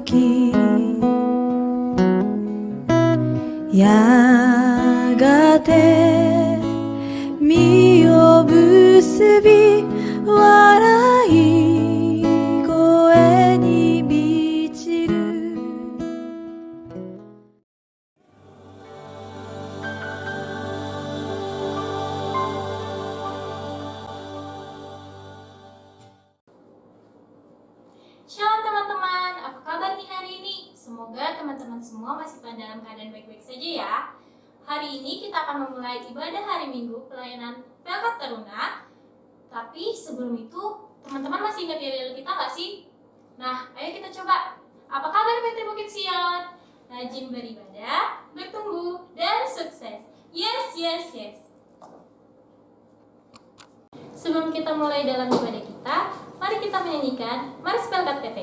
時やがて身を結び笑い声に満ちるShalom teman-teman, apa kabar nih hari ini? Semoga teman-teman semua masih dalam keadaan baik-baik saja ya. Hari ini kita akan memulai ibadah hari Minggu pelayanan Pelkat Taruna. Tapi sebelum itu, teman-teman masih ingat yel-yel kita nggak sih? Nah, ayo kita coba. Apa kabar PT Bukit Sion? Rajin beribadah, bertumbuh, dan sukses. Yes, yes, yes. Sebelum kita mulai dalam ibadah kita, mari kita menyanyikan Mari Pelkat PT.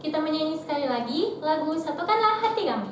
Kita menyanyi sekali lagi lagu Satukanlah Hati Kami.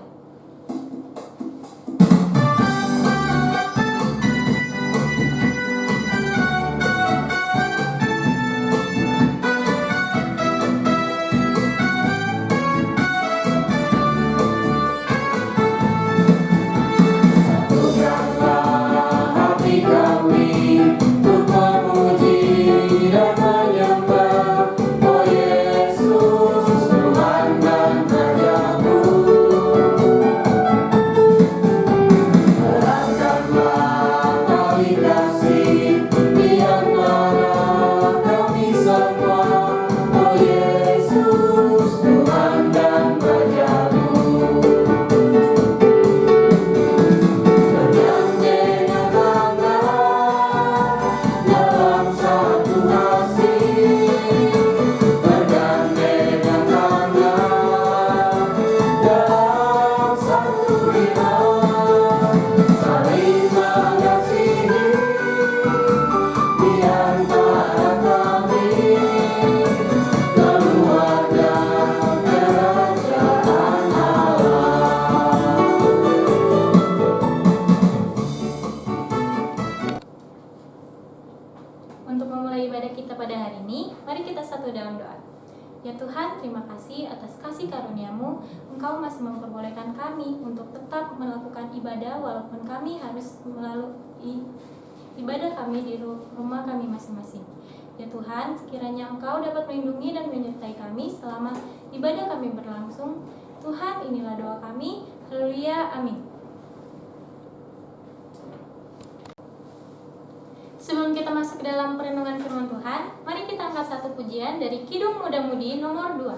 Untuk memulai ibadah kita pada hari ini, mari kita satu dalam doa. Ya Tuhan, terima kasih atas kasih karunia-Mu. Engkau masih memperbolehkan kami untuk tetap melakukan ibadah walaupun kami harus melalui ibadah kami di rumah kami masing-masing. Ya Tuhan, sekiranya Engkau dapat melindungi dan menyertai kami selama ibadah kami berlangsung. Tuhan, inilah doa kami. Haleluya, amin. Sebelum kita masuk ke dalam perenungan firman Tuhan, mari kita angkat satu pujian dari Kidung Muda Mudi nomor 2.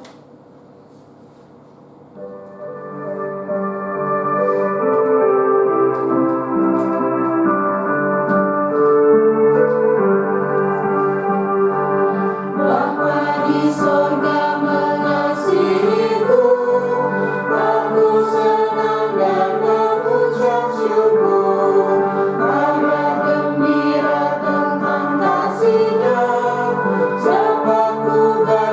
Ku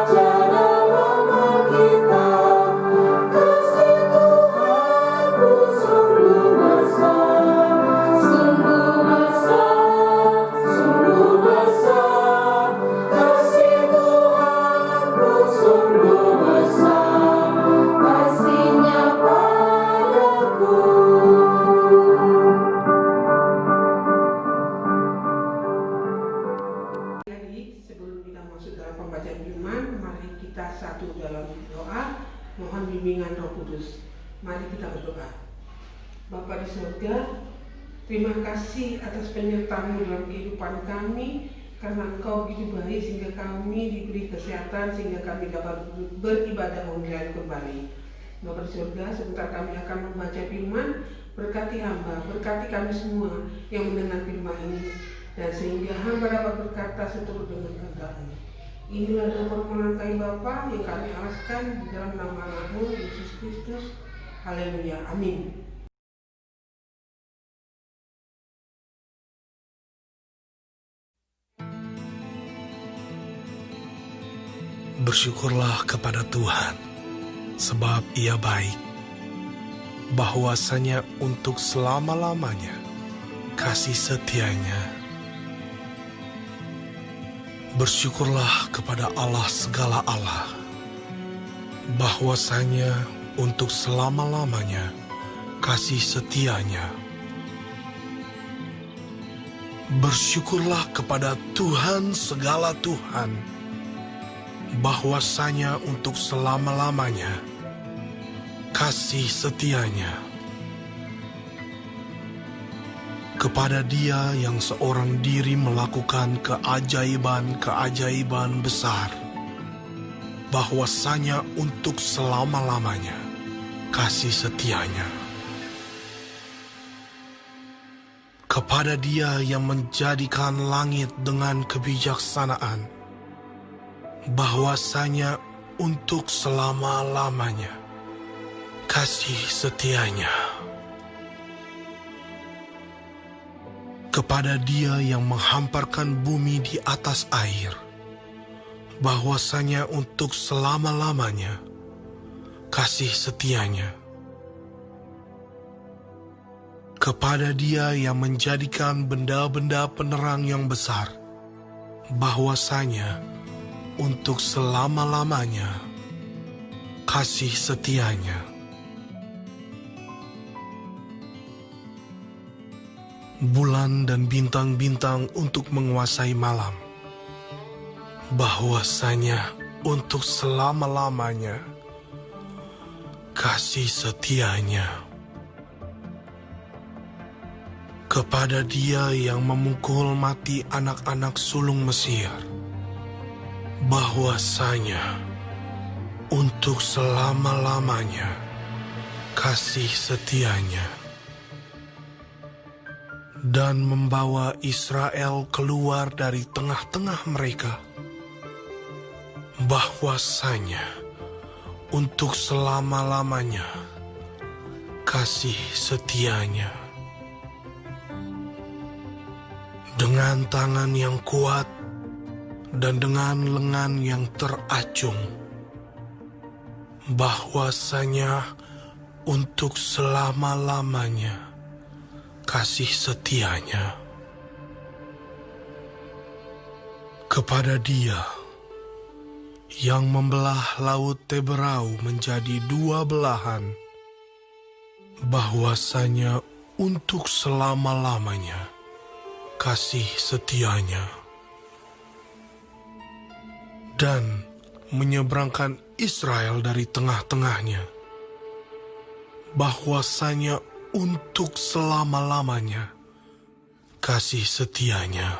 bimbingan Roh Kudus. Mari kita berdoa. Bapa di surga, terima kasih atas penyertaan-Mu dalam kehidupan kami, karena Engkau begitu baik sehingga kami diberi kesehatan, sehingga kami dapat beribadah online kembali. Bapa di surga, sebentar kami akan membaca firman. Berkati hamba, berkati kami semua yang mendengar firman ini, dan sehingga hamba dapat berkata seturut dengan kehendak-Mu. Inilah doa permohonan kami Bapa yang kami alaskan di dalam nama Anakmu Yesus Kristus. Haleluya, amin. Bersyukurlah kepada Tuhan, sebab Ia baik. Bahwasanya untuk selama-lamanya kasih setia-Nya. Bersyukurlah kepada Allah segala Allah, bahwasanya untuk selama-lamanya kasih setia-Nya. Bersyukurlah kepada Tuhan segala Tuhan, bahwasanya untuk selama-lamanya kasih setia-Nya. Kepada Dia yang seorang diri melakukan keajaiban-keajaiban besar, bahwasanya untuk selama-lamanya kasih setia-Nya. Kepada Dia yang menjadikan langit dengan kebijaksanaan, bahwasanya untuk selama-lamanya kasih setia-Nya. Kepada Dia yang menghamparkan bumi di atas air, bahwasanya untuk selama-lamanya kasih setia-Nya. Kepada Dia yang menjadikan benda-benda penerang yang besar, bahwasanya untuk selama-lamanya kasih setia-Nya. Bulan dan bintang-bintang untuk menguasai malam, bahwasanya untuk selama-lamanya kasih setia-Nya. Kepada Dia yang memukul mati anak-anak sulung Mesir, bahwasanya untuk selama-lamanya kasih setia-Nya. Dan membawa Israel keluar dari tengah-tengah mereka, bahwasanya untuk selama-lamanya kasih setia-Nya. Dengan tangan yang kuat dan dengan lengan yang teracung, bahwasanya untuk selama-lamanya kasih setia-Nya. Kepada Dia yang membelah laut Teberau menjadi dua belahan, bahwasanya untuk selama-lamanya kasih setia-Nya. Dan menyeberangkan Israel dari tengah-tengahnya, bahwasanya untuk selama-lamanya kasih setia-Nya.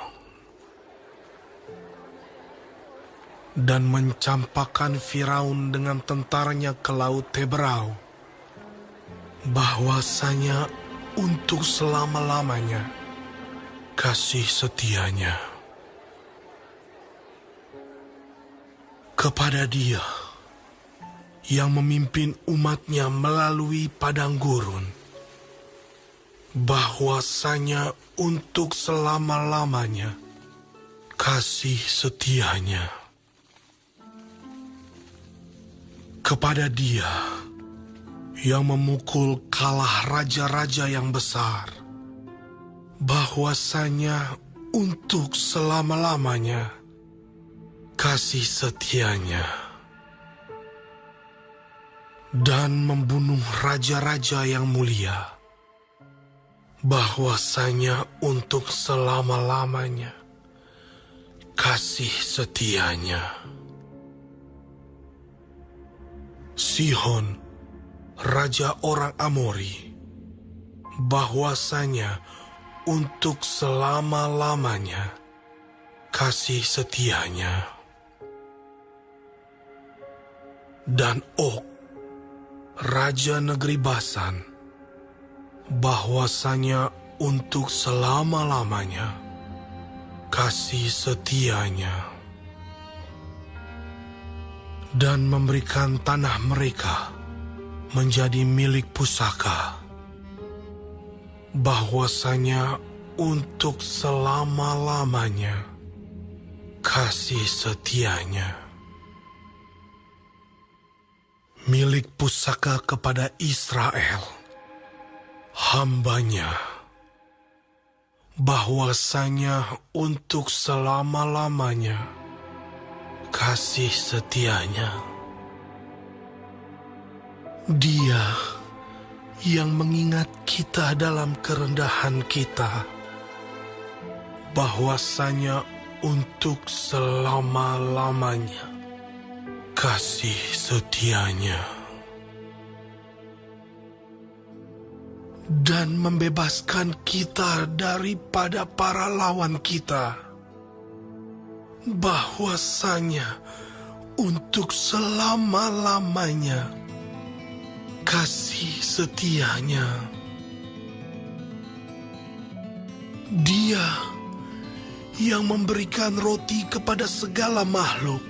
Dan mencampakkan Firaun dengan tentaranya ke laut Teberau, bahwasanya untuk selama-lamanya kasih setia-Nya. Kepada Dia yang memimpin umat-Nya melalui padang gurun, bahwasanya untuk selama-lamanya kasih setia-Nya. Kepada Dia yang memukul kalah raja-raja yang besar, bahwasanya untuk selama-lamanya kasih setia-Nya. Dan membunuh raja-raja yang mulia, bahwasanya untuk selama-lamanya kasih setia-Nya. Sihon raja orang Amori, bahwasanya untuk selama-lamanya kasih setianya. Dan Og, raja negeri Basan, bahwasanya untuk selama-lamanya kasih setianya. Dan memberikan tanah mereka menjadi milik pusaka, bahwasanya untuk selama-lamanya kasih setianya. Milik pusaka kepada Israel, hambanya, bahwasanya untuk selama-lamanya kasih setianya. Dia yang mengingat kita dalam kerendahan kita, bahwasanya untuk selama-lamanya kasih setianya. Dan membebaskan kita daripada para lawan kita, bahwasanya untuk selama-lamanya kasih setianya. Dia yang memberikan roti kepada segala makhluk,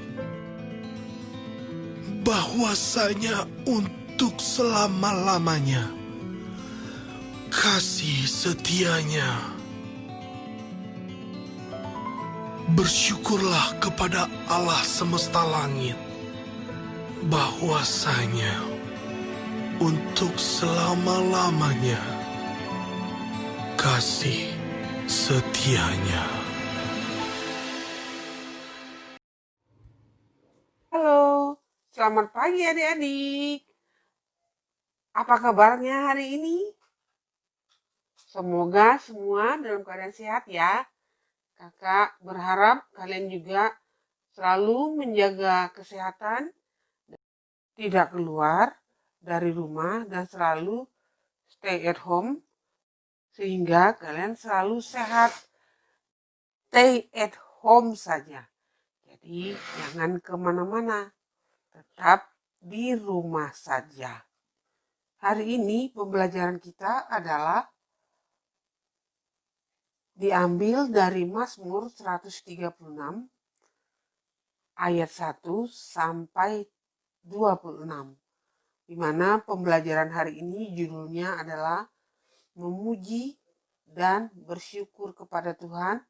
bahwasanya untuk selama-lamanya kasih setianya. Bersyukurlah kepada Allah semesta langit, bahwasanya untuk selama-lamanya kasih setianya. Halo, selamat pagi adik-adik. Apa kabarnya hari ini? Semoga semua dalam keadaan sehat ya. Kakak berharap kalian juga selalu menjaga kesehatan, tidak keluar dari rumah dan selalu stay at home sehingga kalian selalu sehat. Stay at home saja. Jadi jangan kemana-mana, tetap di rumah saja. Hari ini pembelajaran kita adalah diambil dari Mazmur 136 ayat 1 sampai 26. Di mana pembelajaran hari ini judulnya adalah memuji dan bersyukur kepada Tuhan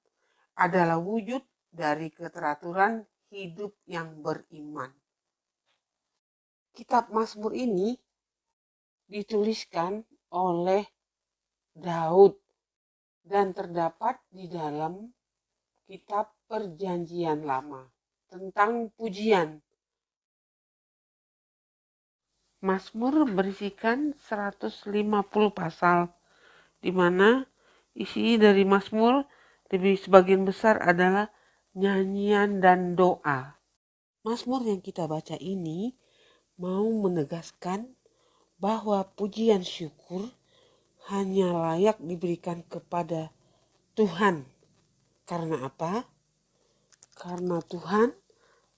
adalah wujud dari keteraturan hidup yang beriman. Kitab Mazmur ini dituliskan oleh Daud dan terdapat di dalam kitab Perjanjian Lama tentang pujian. Mazmur berisikan 150 pasal, di mana isi dari Mazmur lebih sebagian besar adalah nyanyian dan doa. Mazmur yang kita baca ini mau menegaskan bahwa pujian syukur hanya layak diberikan kepada Tuhan. Karena apa? Karena Tuhan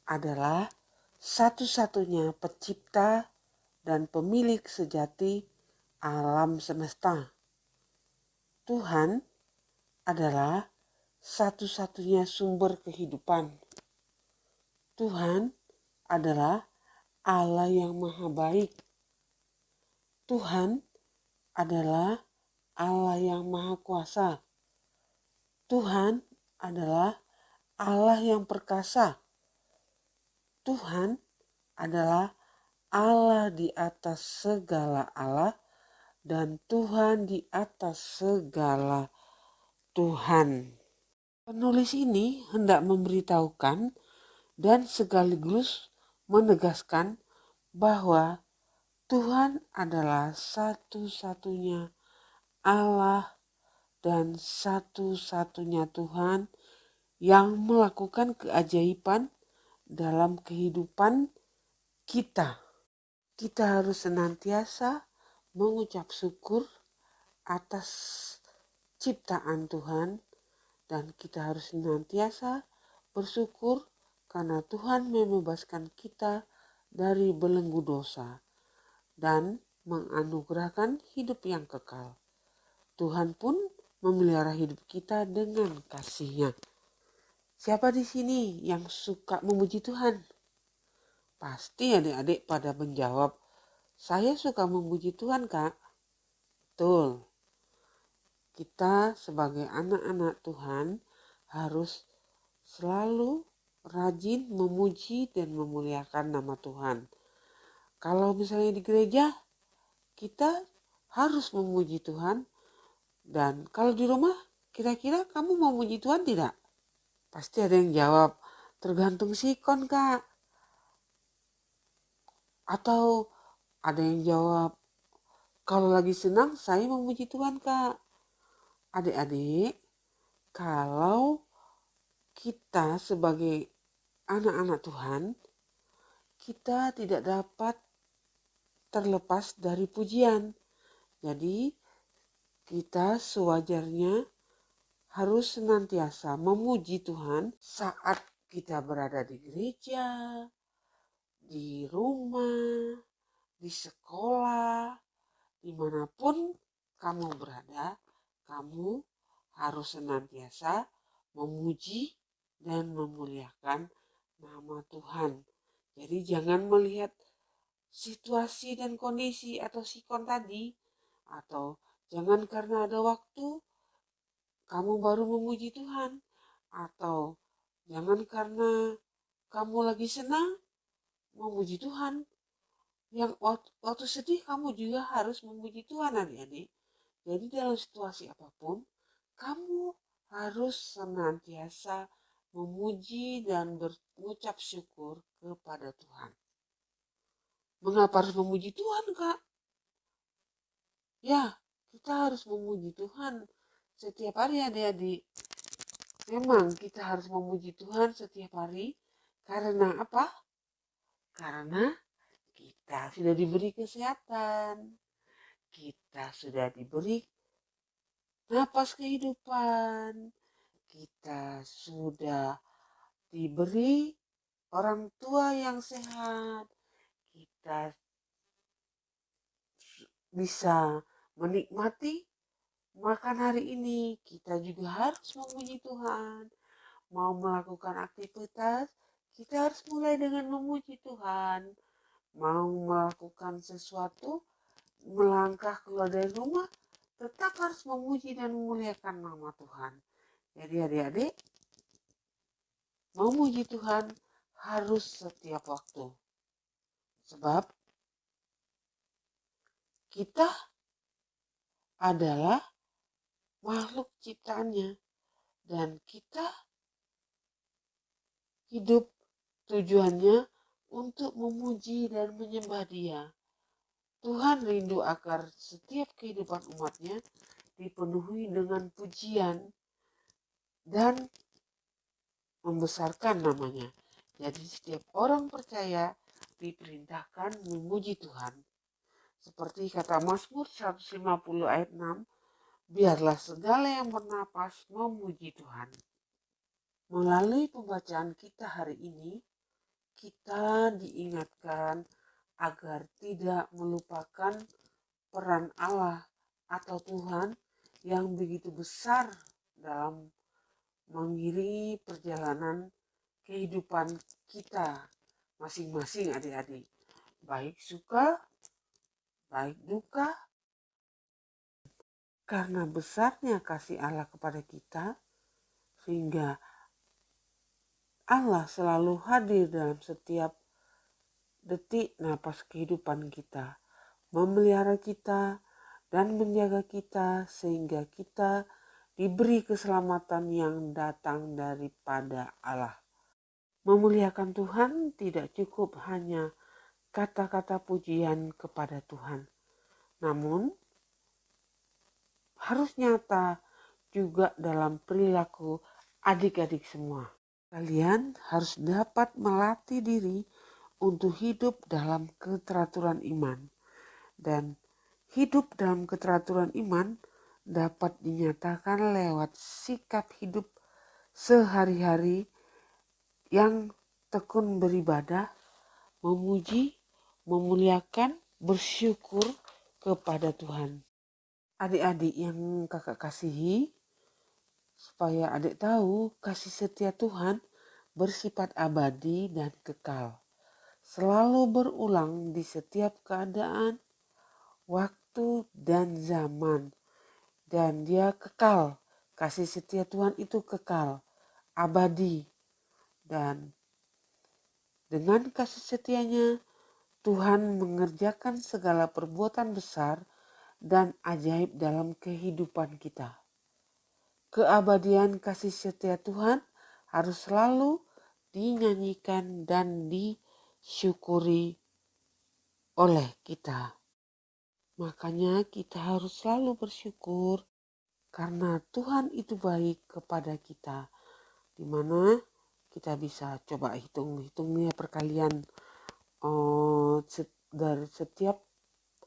adalah satu-satunya pencipta dan pemilik sejati alam semesta. Tuhan adalah satu-satunya sumber kehidupan. Tuhan adalah Allah yang maha baik. Tuhan adalah Allah yang maha kuasa. Tuhan adalah Allah yang perkasa. Tuhan adalah Allah di atas segala Allah dan Tuhan di atas segala Tuhan. Penulis ini hendak memberitahukan dan sekaligus menegaskan bahwa Tuhan adalah satu-satunya Allah dan satu-satunya Tuhan yang melakukan keajaiban dalam kehidupan kita. kita harus senantiasa mengucap syukur atas ciptaan Tuhan, dan kita harus senantiasa bersyukur karena Tuhan membebaskan kita dari belenggu dosa dan menganugerahkan hidup yang kekal. Tuhan pun memelihara hidup kita dengan kasih-Nya. Siapa di sini yang suka memuji Tuhan? Pasti adik-adik pada menjawab, saya suka memuji Tuhan, Kak. Betul. Kita sebagai anak-anak Tuhan harus selalu rajin memuji dan memuliakan nama Tuhan. Kalau misalnya di gereja, kita harus memuji Tuhan. Dan kalau di rumah, kira-kira kamu mau memuji Tuhan tidak? Pasti ada yang jawab, tergantung sikon, Kak. Atau ada yang jawab, kalau lagi senang saya memuji Tuhan, Kak. Adik-adik, kalau kita sebagai anak-anak Tuhan, kita tidak dapat terlepas dari pujian. Jadi kita sewajarnya harus senantiasa memuji Tuhan saat kita berada di gereja, di rumah, di sekolah, dimanapun kamu berada, kamu harus senantiasa memuji dan memuliakan nama Tuhan. Jadi jangan melihat situasi dan kondisi atau sikon tadi, atau jangan karena ada waktu kamu baru memuji Tuhan, atau jangan karena kamu lagi senang memuji Tuhan. Yang waktu sedih kamu juga harus memuji Tuhan, adik-adik. Jadi dalam situasi apapun, kamu harus senantiasa memuji dan berucap syukur kepada Tuhan. Mengapa harus memuji Tuhan, Kak? Ya, kita harus memuji Tuhan setiap hari, adik-adik. Memang kita harus memuji Tuhan setiap hari. Karena apa? Karena kita sudah diberi kesehatan. Kita sudah diberi napas kehidupan. Kita sudah diberi orang tua yang sehat. Kita bisa menikmati makan hari ini. Kita juga harus memuji Tuhan. Mau melakukan aktivitas, kita harus mulai dengan memuji Tuhan. Mau melakukan sesuatu, melangkah keluar dari rumah, tetap harus memuji dan memuliakan nama Tuhan. Jadi adik-adik, memuji Tuhan harus setiap waktu. Sebab kita adalah makhluk ciptaannya. Dan kita hidup tujuannya untuk memuji dan menyembah Dia. Tuhan rindu agar setiap kehidupan umatnya dipenuhi dengan pujian dan membesarkan namanya. Jadi setiap orang percaya diperintahkan memuji Tuhan. Seperti kata Mazmur 150 ayat 6, biarlah segala yang bernapas memuji Tuhan. Melalui pembacaan kita hari ini, kita diingatkan agar tidak melupakan peran Allah atau Tuhan yang begitu besar dalam mengiringi perjalanan kehidupan kita masing-masing, adik-adik. Baik suka, baik duka. Karena besarnya kasih Allah kepada kita, sehingga Allah selalu hadir dalam setiap detik napas kehidupan kita, memelihara kita dan menjaga kita sehingga kita diberi keselamatan yang datang daripada Allah. Memuliakan Tuhan tidak cukup hanya kata-kata pujian kepada Tuhan, namun harus nyata juga dalam perilaku adik-adik semua. Kalian harus dapat melatih diri untuk hidup dalam keteraturan iman. Dan hidup dalam keteraturan iman dapat dinyatakan lewat sikap hidup sehari-hari yang tekun beribadah, memuji, memuliakan, bersyukur kepada Tuhan. Adik-adik yang kakak kasihi, supaya adik tahu kasih setia Tuhan bersifat abadi dan kekal. Selalu berulang di setiap keadaan, waktu, dan zaman. Dan dia kekal. Kasih setia Tuhan itu kekal, abadi. Dan dengan kasih setianya, Tuhan mengerjakan segala perbuatan besar dan ajaib dalam kehidupan kita. Keabadian kasih setia Tuhan harus selalu dinyanyikan dan disyukuri oleh kita. Makanya kita harus selalu bersyukur karena Tuhan itu baik kepada kita. Dimana kita bisa coba hitungnya perkalian dari setiap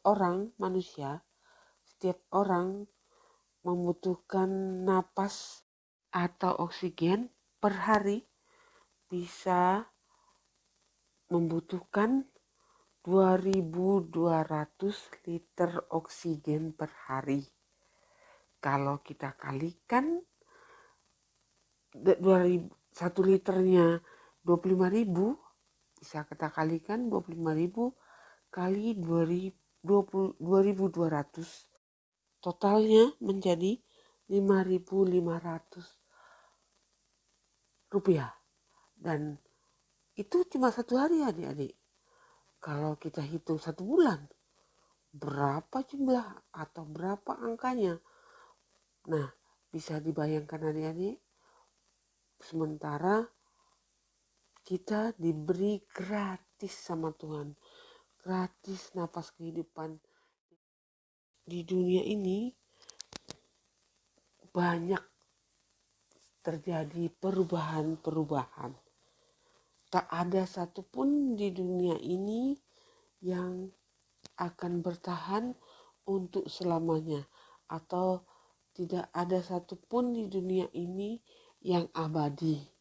orang manusia, setiap orang membutuhkan napas atau oksigen per hari bisa membutuhkan 2.200 liter oksigen per hari. Kalau kita kalikan 1 liternya 25.000, bisa kita kalikan 25.000 kali 2.200, totalnya menjadi 5.500 rupiah. Dan itu cuma 1 hari adik-adik. Kalau kita hitung 1 bulan, berapa jumlah atau berapa angkanya? Nah, bisa dibayangkan adik-adik, sementara kita diberi gratis sama Tuhan. Gratis napas kehidupan. Di dunia ini banyak terjadi perubahan-perubahan. Tak ada satupun di dunia ini yang akan bertahan untuk selamanya. Atau tidak ada satupun di dunia ini yang abadi.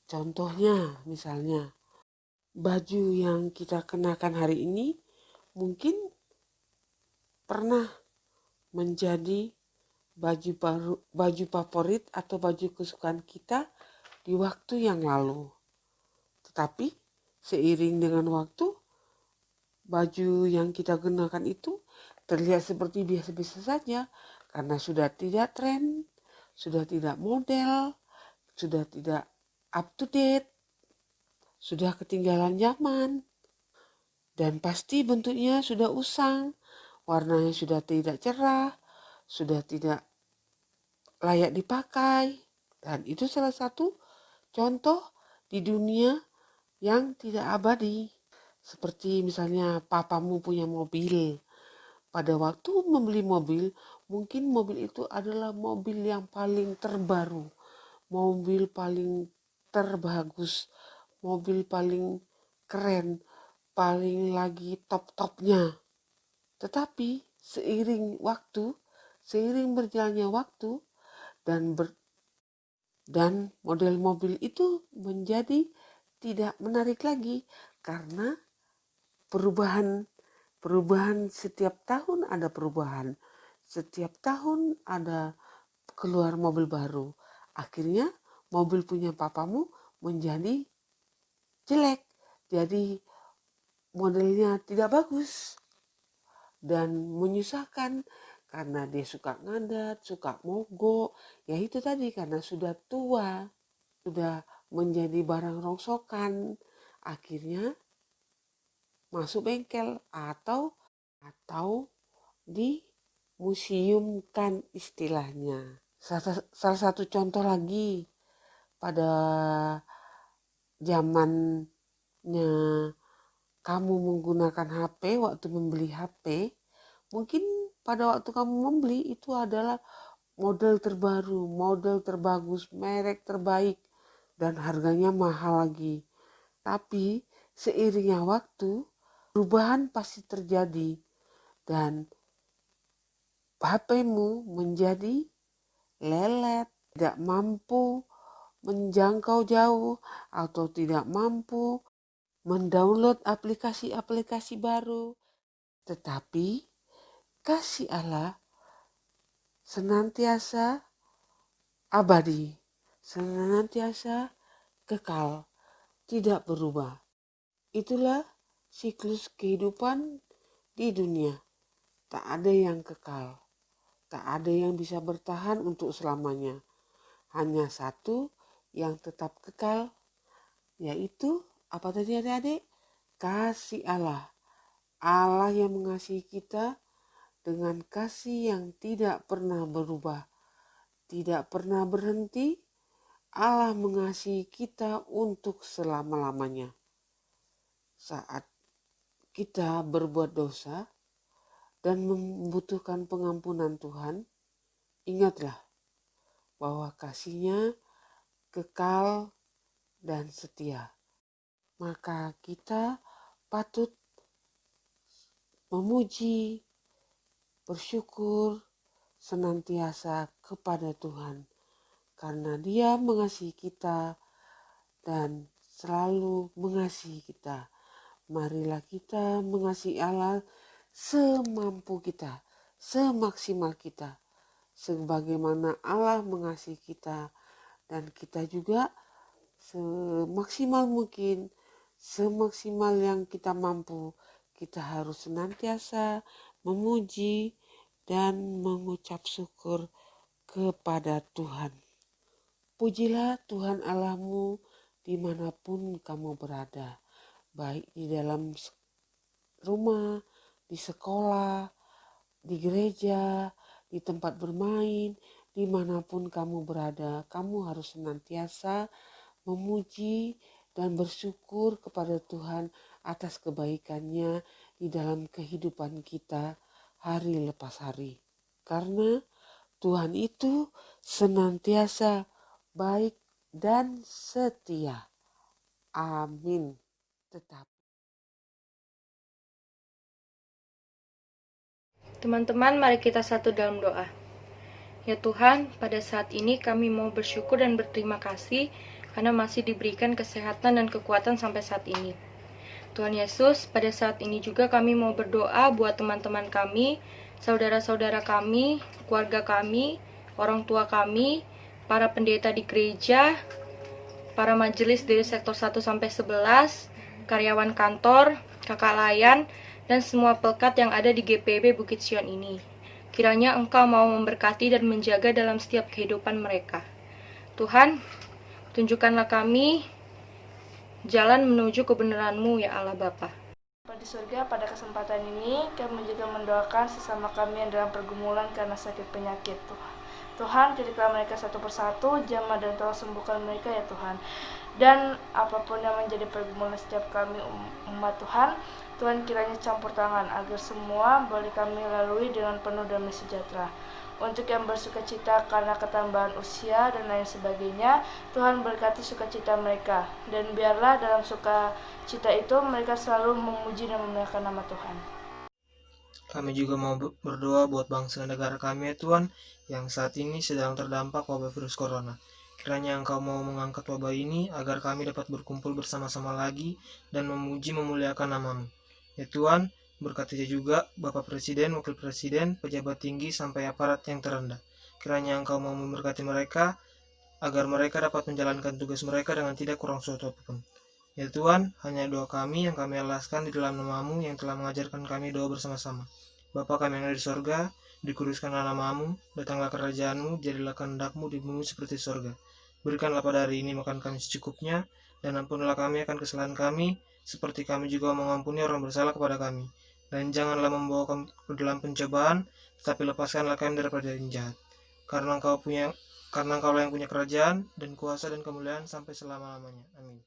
Contohnya misalnya baju yang kita kenakan hari ini mungkin pernah menjadi baju favorit atau baju kesukaan kita di waktu yang lalu. Tetapi seiring dengan waktu, baju yang kita gunakan itu terlihat seperti biasa-biasa saja karena sudah tidak tren, sudah tidak model, sudah tidak up to date, sudah ketinggalan zaman, dan pasti bentuknya sudah usang, warnanya sudah tidak cerah, sudah tidak layak dipakai. Dan itu salah satu contoh di dunia yang tidak abadi. Seperti misalnya papamu punya mobil. Pada waktu membeli mobil, mungkin mobil itu adalah mobil yang paling terbaru, mobil paling terbagus, mobil paling keren, paling lagi top-topnya. Tetapi seiring berjalannya waktu dan model mobil itu menjadi tidak menarik lagi karena perubahan setiap tahun ada perubahan. Setiap tahun ada keluar mobil baru. Akhirnya mobil punya papamu menjadi jelek. Jadi modelnya tidak bagus dan menyusahkan karena dia suka ngadat, suka mogok. Ya itu tadi karena sudah tua, sudah menjadi barang rongsokan. Akhirnya masuk bengkel atau dimuseumkan istilahnya. Salah satu contoh lagi pada zamannya kamu menggunakan HP, waktu membeli HP, mungkin pada waktu kamu membeli itu adalah model terbaru, model terbagus, merek terbaik, dan harganya mahal lagi. Tapi seiringnya waktu, perubahan pasti terjadi dan HP-mu menjadi lelet, tidak mampu menjangkau jauh atau tidak mampu mendownload aplikasi-aplikasi baru. Tetapi kasih Allah senantiasa abadi, senantiasa kekal, tidak berubah. Itulah siklus kehidupan di dunia. Tak ada yang kekal, tak ada yang bisa bertahan untuk selamanya. Hanya satu yang tetap kekal, yaitu apa tadi adik-adik? Kasih Allah. Allah yang mengasihi kita dengan kasih yang tidak pernah berubah, tidak pernah berhenti. Allah mengasihi kita untuk selama-lamanya. Saat kita berbuat dosa dan membutuhkan pengampunan Tuhan, ingatlah bahwa kasih-Nya kekal dan setia. Maka kita patut memuji, bersyukur senantiasa kepada Tuhan karena Dia mengasihi kita dan selalu mengasihi kita. Marilah kita mengasihi Allah semampu kita, semaksimal kita, sebagaimana Allah mengasihi kita, dan kita juga semaksimal mungkin, semaksimal yang kita mampu, kita harus senantiasa memuji dan mengucap syukur kepada Tuhan. Pujilah Tuhan Allahmu dimanapun kamu berada, baik di dalam rumah, di sekolah, di gereja, di tempat bermain, dimanapun kamu berada, kamu harus senantiasa memuji dan bersyukur kepada Tuhan atas kebaikannya di dalam kehidupan kita hari lepas hari. Karena Tuhan itu senantiasa baik dan setia. Amin. Tetap. Teman-teman, mari kita satu dalam doa. Ya Tuhan, pada saat ini kami mau bersyukur dan berterima kasih karena masih diberikan kesehatan dan kekuatan sampai saat ini. Tuhan Yesus, pada saat ini juga kami mau berdoa buat teman-teman kami, saudara-saudara kami, keluarga kami, orang tua kami, para pendeta di gereja, para majelis dari sektor 1 sampai 11, karyawan kantor, kakak layan, dan semua pelekat yang ada di GPB Bukit Sion ini. Kiranya Engkau mau memberkati dan menjaga dalam setiap kehidupan mereka. Tuhan, tunjukkanlah kami jalan menuju kebenaran-Mu ya Allah Bapa. Di surga, pada kesempatan ini kami juga mendoakan sesama kami yang dalam pergumulan karena sakit penyakit. Tuhan, didiklah mereka satu persatu, jamah dan tolong sembuhkan mereka ya Tuhan. Dan apapun yang menjadi pergumulan setiap kami umat Tuhan, Tuhan kiranya campur tangan agar semua boleh kami lalui dengan penuh damai sejahtera. Untuk yang bersukacita karena ketambahan usia dan lain sebagainya, Tuhan berkati sukacita mereka. Dan biarlah dalam sukacita itu mereka selalu memuji dan memuliakan nama Tuhan. Kami juga mau berdoa buat bangsa dan negara kami ya Tuhan, yang saat ini sedang terdampak wabah virus corona. Kiranya Engkau mau mengangkat wabah ini agar kami dapat berkumpul bersama-sama lagi dan memuji memuliakan nama-Mu. Ya Tuhan, berkati juga Bapak Presiden, Wakil Presiden, pejabat tinggi sampai aparat yang terendah. Kiranya Engkau mau memberkati mereka agar mereka dapat menjalankan tugas mereka dengan tidak kurang suatu apapun. Ya Tuhan, hanya doa kami yang kami alaskan di dalam nama-Mu yang telah mengajarkan kami doa bersama-sama. Bapa kami yang ada di sorga, dikuduskanlah nama-Mu, datanglah kerajaan-Mu, jadilah kehendak-Mu di bumi seperti sorga. Berikanlah pada hari ini makan kami secukupnya, dan ampunilah kami akan kesalahan kami, seperti kami juga mengampuni orang bersalah kepada kami. Dan janganlah membawa kami ke dalam pencobaan, tetapi lepaskanlah kami daripada yang jahat. Karena Engkau yang punya kerajaan, dan kuasa dan kemuliaan sampai selama-lamanya. Amin.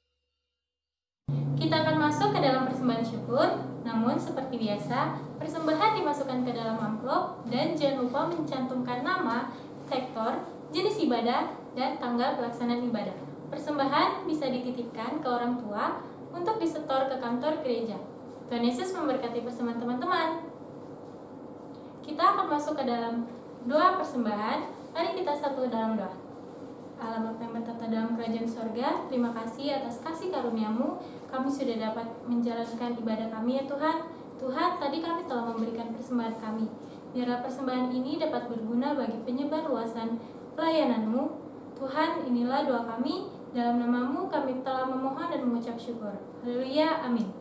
Kita akan masuk ke dalam persembahan syukur, namun seperti biasa, persembahan dimasukkan ke dalam amplop dan jangan lupa mencantumkan nama, sektor, jenis ibadah, dan tanggal pelaksanaan ibadah. Persembahan bisa dititipkan ke orang tua, untuk disetor ke kantor gereja. Tuhan Yesus memberkati persembahan teman-teman. Kita akan masuk ke dalam doa persembahan. Mari kita satu dalam doa. Allah Bapa yang bertata dalam kerajaan sorga, terima kasih atas kasih karunia-Mu. Kami sudah dapat menjalankan ibadah kami ya Tuhan. Tuhan, tadi kami telah memberikan persembahan kami. Biarlah persembahan ini dapat berguna bagi penyebar luasan pelayanan-Mu. Tuhan, inilah doa kami. Dalam nama-Mu kami telah memohon dan mengucap syukur. Haleluya, amin.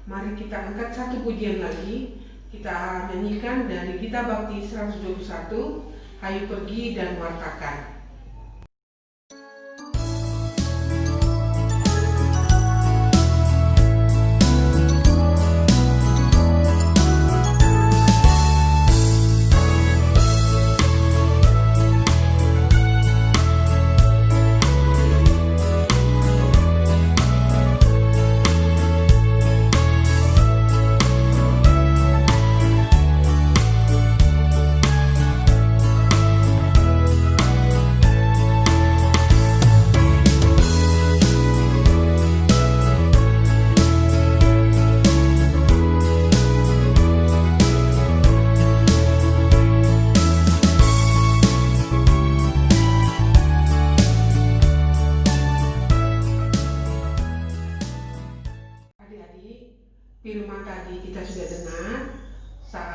Mari kita angkat satu pujian lagi. Kita nyanyikan dari Gita Bakti 121, Hayu Pergi dan Wartakan.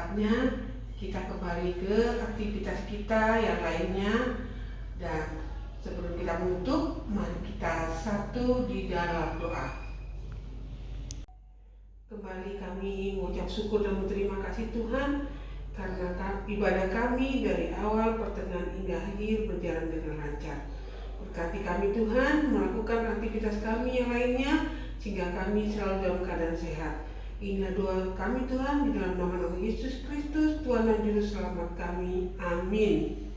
saatnya kita kembali ke aktivitas kita yang lainnya. Dan sebelum kita menutup, mari kita satu di dalam doa. Kembali kami mengucap syukur dan berterima kasih Tuhan, karena ibadah kami dari awal, pertengahan hingga akhir berjalan dengan lancar. Berkati kami Tuhan melakukan aktivitas kami yang lainnya, sehingga kami selalu dalam keadaan sehat. Inilah doa kami Tuhan, di dalam nama Yesus Kristus, Tuhan dan Juru Selamat kami. Amin.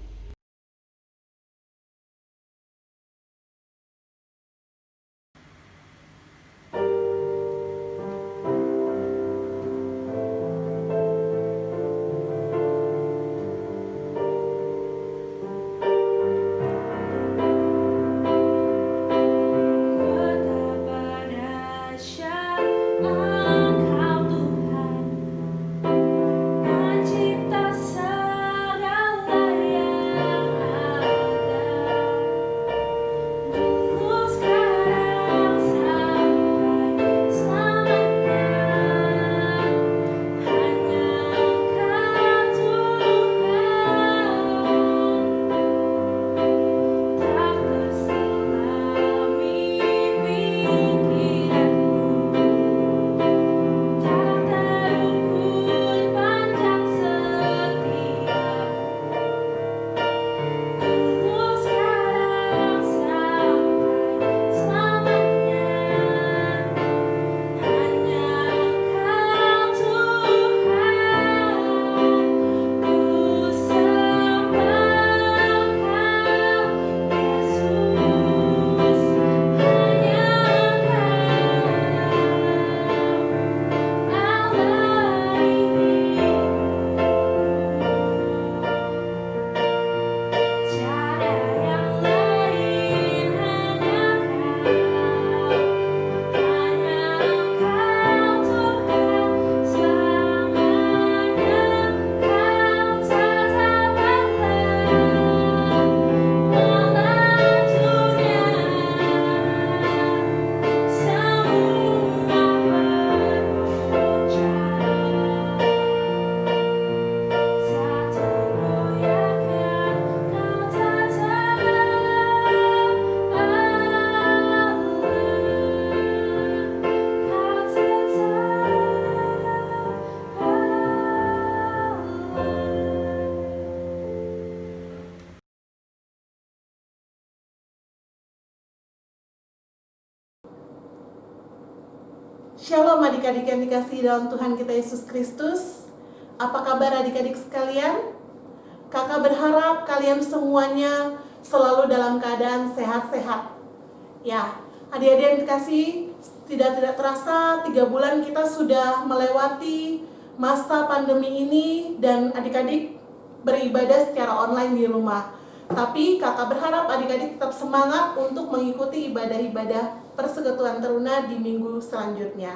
Shalom adik-adik yang dikasihi dalam Tuhan kita Yesus Kristus. Apa kabar adik-adik sekalian? Kakak berharap kalian semuanya selalu dalam keadaan sehat-sehat. Ya, adik-adik yang dikasihi, tidak terasa 3 bulan kita sudah melewati masa pandemi ini dan adik-adik beribadah secara online di rumah. Tapi kakak berharap adik-adik tetap semangat untuk mengikuti ibadah-ibadah Persekutuan Teruna di minggu selanjutnya.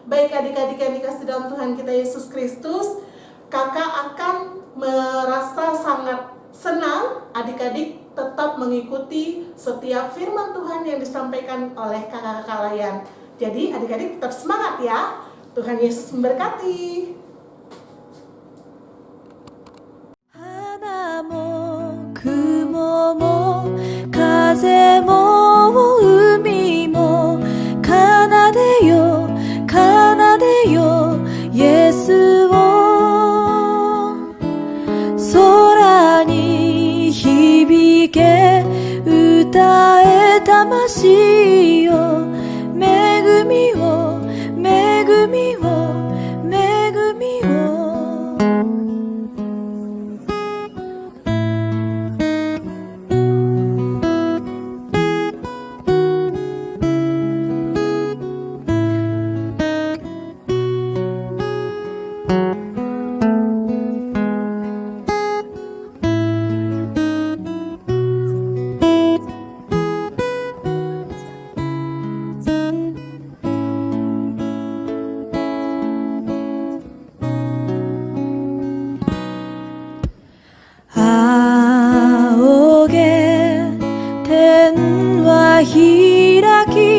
Baik adik-adik yang dikasihi dalam Tuhan kita Yesus Kristus, kakak akan merasa sangat senang adik-adik tetap mengikuti setiap firman Tuhan yang disampaikan oleh kakak-kakak layan. Jadi adik-adik tetap semangat ya. Tuhan Yesus memberkati. Aoge ten wa hiraki